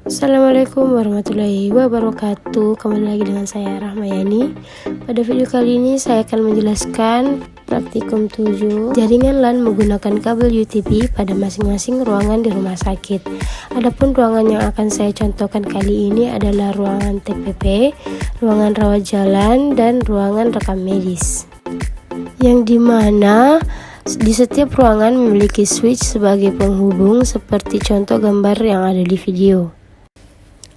Assalamualaikum warahmatullahi wabarakatuh. Kembali lagi dengan saya Rahmayani. Pada video kali ini saya akan menjelaskan praktikum 7 jaringan LAN menggunakan kabel UTP pada masing-masing ruangan di rumah sakit. Adapun ruangan yang akan saya contohkan kali ini adalah ruangan TPP, ruangan rawat jalan, dan ruangan rekam medis. Yang dimana di setiap ruangan memiliki switch sebagai penghubung seperti contoh gambar yang ada di video.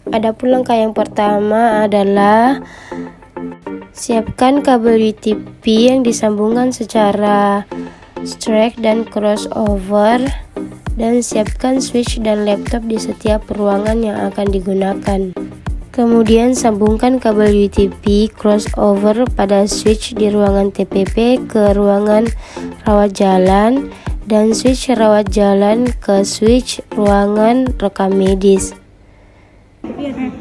Adapun langkah yang pertama adalah siapkan kabel UTP yang disambungkan secara straight dan crossover, dan siapkan switch dan laptop di setiap ruangan yang akan digunakan. Kemudian sambungkan kabel UTP crossover pada switch di ruangan TPP ke ruangan rawat jalan, dan switch rawat jalan ke switch ruangan rekam medis.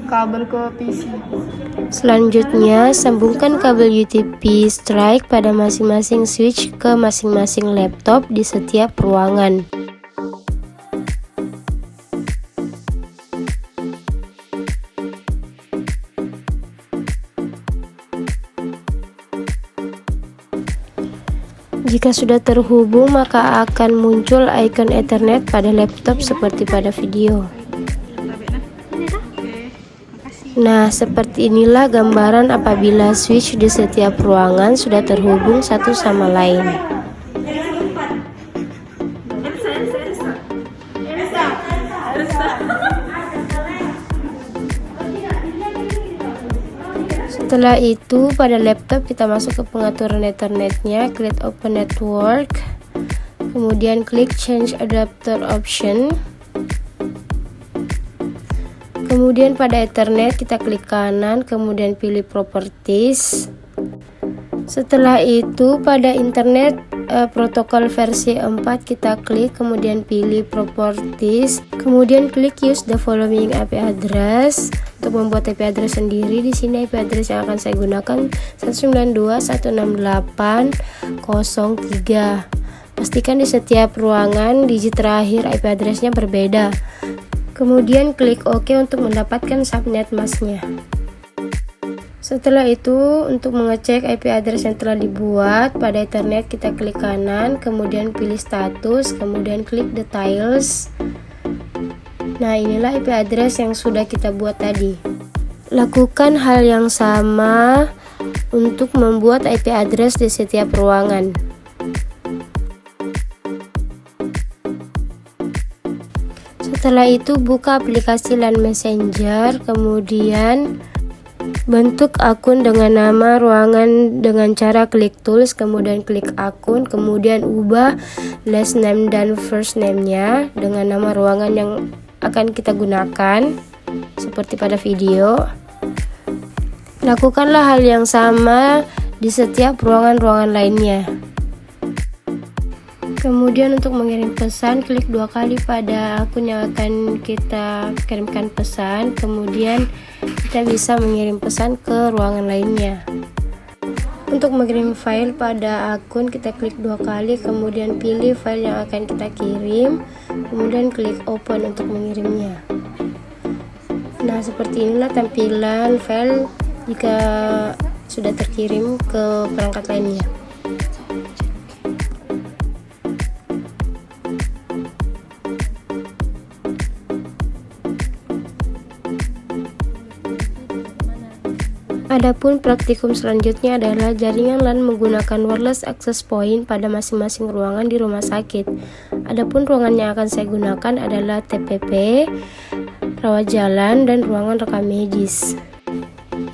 Kabel ke PC. Selanjutnya, sambungkan kabel UTP strike pada masing-masing switch ke masing-masing laptop di setiap ruangan. Jika sudah terhubung, maka akan muncul icon Ethernet pada laptop seperti pada video. Nah, seperti inilah gambaran apabila switch di setiap ruangan sudah terhubung satu sama lain. Setelah itu, pada laptop kita masuk ke pengaturan Ethernetnya, klik Open Network, kemudian klik Change Adapter Option. Kemudian pada Ethernet kita klik kanan, kemudian pilih Properties. Setelah itu pada internet protokol versi 4 kita klik, kemudian pilih Properties, kemudian klik Use the following IP address. Untuk membuat IP address sendiri, di sini IP address yang akan saya gunakan 192.168.03. Pastikan di setiap ruangan digit terakhir IP addressnya berbeda. Kemudian klik OK untuk mendapatkan subnet masknya. Setelah itu, untuk mengecek IP address yang telah dibuat pada Ethernet, kita klik kanan, kemudian pilih status, kemudian klik details. Nah, inilah IP address yang sudah kita buat tadi. Lakukan hal yang sama untuk membuat IP address di setiap ruangan. Setelah itu, buka aplikasi LAN Messenger, kemudian bentuk akun dengan nama ruangan dengan cara klik tools, kemudian klik akun, kemudian ubah last name dan first name-nya dengan nama ruangan yang akan kita gunakan seperti pada video. Lakukanlah hal yang sama di setiap ruangan-ruangan lainnya. Kemudian untuk mengirim pesan, klik 2 kali pada akun yang akan kita kirimkan pesan, kemudian kita bisa mengirim pesan ke ruangan lainnya. Untuk mengirim file pada akun, kita klik 2 kali, kemudian pilih file yang akan kita kirim, kemudian klik open untuk mengirimnya. Nah, seperti inilah tampilan file jika sudah terkirim ke perangkat lainnya. Adapun praktikum selanjutnya adalah jaringan LAN menggunakan wireless access point pada masing-masing ruangan di rumah sakit. Adapun ruangan yang akan saya gunakan adalah TPP, rawat jalan, dan ruangan rekam medis.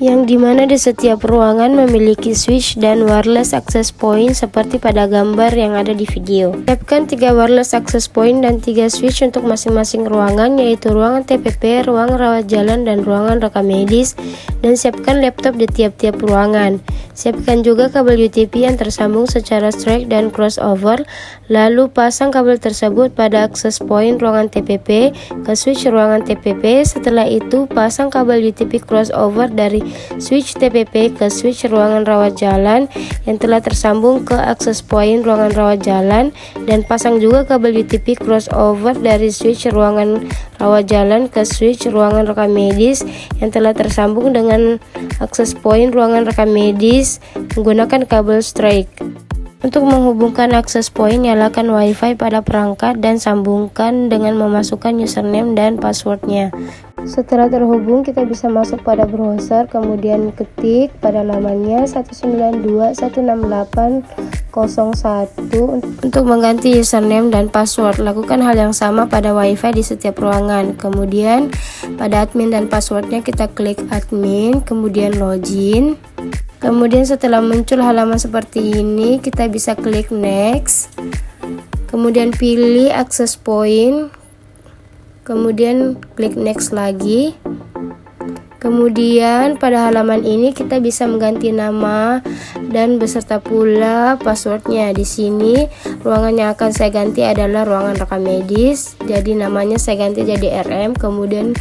Yang dimana di setiap ruangan memiliki switch dan wireless access point seperti pada gambar yang ada di video. Siapkan 3 wireless access point dan 3 switch untuk masing-masing ruangan, yaitu ruangan TPP, ruang rawat jalan, dan ruangan rekam medis, dan siapkan laptop di tiap-tiap ruangan. Siapkan juga kabel UTP yang tersambung secara straight dan crossover, lalu pasang kabel tersebut pada access point ruangan TPP ke switch ruangan TPP. Setelah itu, pasang kabel UTP crossover dari switch TPP ke switch ruangan rawat jalan yang telah tersambung ke access point ruangan rawat jalan, dan pasang juga kabel UTP crossover dari switch ruangan rawat jalan ke switch ruangan rekam medis yang telah tersambung dengan access point ruangan rekam medis menggunakan kabel straight. Untuk menghubungkan access point, nyalakan WiFi pada perangkat dan sambungkan dengan memasukkan username dan passwordnya. Setelah terhubung, kita bisa masuk pada browser, kemudian ketik pada lamannya 192.168.01 untuk mengganti username dan password. Lakukan hal yang sama pada WiFi di setiap ruangan. Kemudian pada admin dan passwordnya kita klik admin, kemudian login. Kemudian setelah muncul halaman seperti ini, kita bisa klik next, kemudian pilih access point, kemudian klik next lagi. Kemudian pada halaman ini kita bisa mengganti nama dan beserta pula passwordnya. Di sini ruangan yang akan saya ganti adalah ruangan rekam medis, jadi namanya saya ganti jadi RM. Kemudian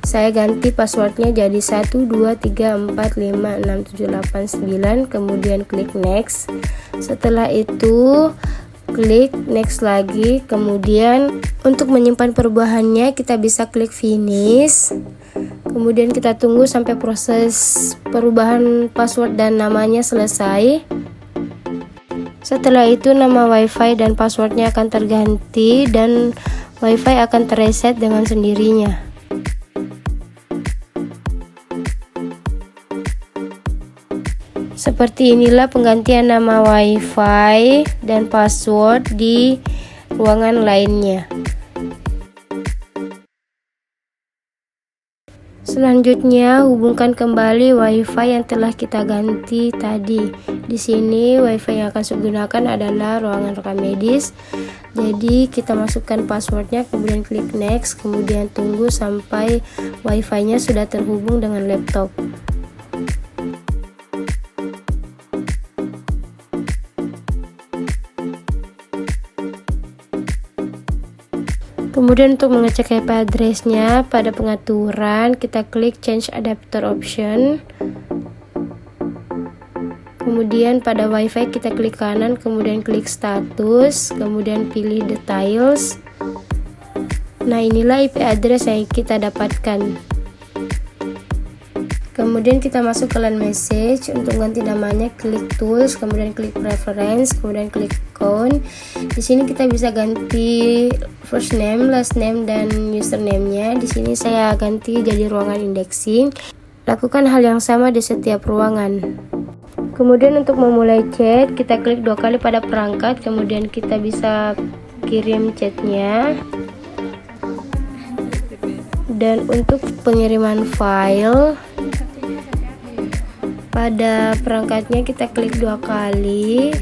saya ganti passwordnya jadi 123456789. Kemudian klik next. Setelah itu klik next lagi. Kemudian untuk menyimpan perubahannya kita bisa klik finish. Kemudian kita tunggu sampai proses perubahan password dan namanya selesai. Setelah itu nama WiFi dan passwordnya akan terganti dan WiFi akan terreset dengan sendirinya. Seperti inilah penggantian nama WiFi dan password di ruangan lainnya. Selanjutnya, hubungkan kembali WiFi yang telah kita ganti tadi. Di sini WiFi yang akan saya gunakan adalah ruangan rekam medis. Jadi kita masukkan passwordnya, kemudian klik next, kemudian tunggu sampai WiFi-nya sudah terhubung dengan laptop. Kemudian untuk mengecek IP address-nya, pada pengaturan kita klik change adapter option. Kemudian pada WiFi kita klik kanan, kemudian klik status, kemudian pilih details. Nah, inilah IP address yang kita dapatkan. Kemudian kita masuk ke LAN message. Untuk ganti namanya klik tools, kemudian klik preference, kemudian klik account. Di sini kita bisa ganti first name, last name, dan username-nya. Di sini saya ganti jadi ruangan indexing. Lakukan hal yang sama di setiap ruangan. Kemudian untuk memulai chat, kita klik 2 kali pada perangkat, kemudian kita bisa kirim chatnya. Dan untuk pengiriman file, pada perangkatnya kita klik 2 kali,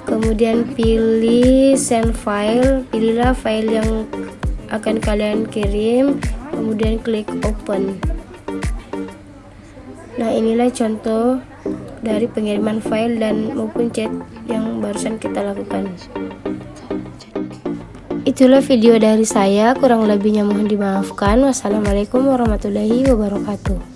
kemudian pilih send file, pilihlah file yang akan kalian kirim, kemudian klik open. Nah, inilah contoh dari pengiriman file dan maupun chat yang barusan kita lakukan. Itulah video dari saya, kurang lebihnya mohon dimaafkan. Wassalamualaikum warahmatullahi wabarakatuh.